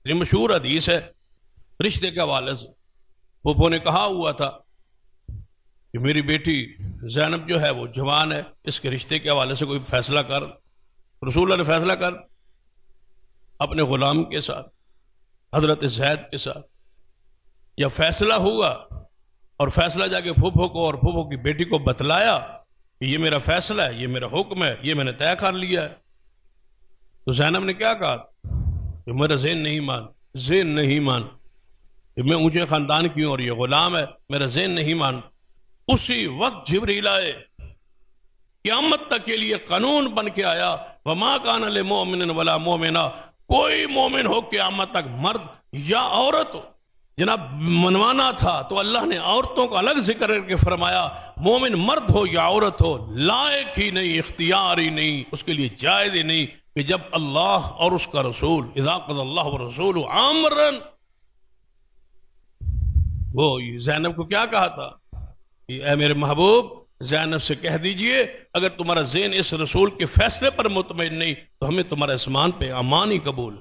یہ مشہور حدیث ہے رشتے کے حوالے سے. پھوپھو نے کہا ہوا تھا کہ میری بیٹی زینب جو ہے وہ جوان ہے، اس کے رشتے کے حوالے سے کوئی فیصلہ کر. رسول اللہ نے فیصلہ کر اپنے غلام کے ساتھ، حضرت زید کے ساتھ. یا فیصلہ ہوا اور فیصلہ جا کے پھوپھو کو اور پھوپھو کی بیٹی کو بتلایا کہ یہ میرا فیصلہ ہے، یہ میرا حکم ہے، یہ میں نے طے کر لیا ہے. تو زینب نے کیا کہا کہ میرا ذہن نہیں مان کہ میں اونچے خاندان کی ہوں اور یہ غلام ہے، میرا ذہن نہیں مان. اسی وقت جبریل آئے، قیامت تک کے لیے قانون بن کے آیا، وما کان للمؤمن ولا مؤمنہ، کوئی مومن ہو قیامت تک، مرد یا عورت ہو. جناب منوانا تھا تو اللہ نے عورتوں کو الگ ذکر کر کے فرمایا، مومن مرد ہو یا عورت ہو، لائق ہی نہیں، اختیار ہی نہیں، اس کے لیے جائز ہی نہیں کہ جب اللہ اور اس کا رسول اذا قضى اللہ ورسولہ امرا. وہ زینب کو کیا کہا تھا کہ اے میرے محبوب زینب سے کہہ دیجئے اگر تمہارا ذہن اس رسول کے فیصلے پر مطمئن نہیں تو ہمیں تمہارا اسمان پہ امان ہی قبول.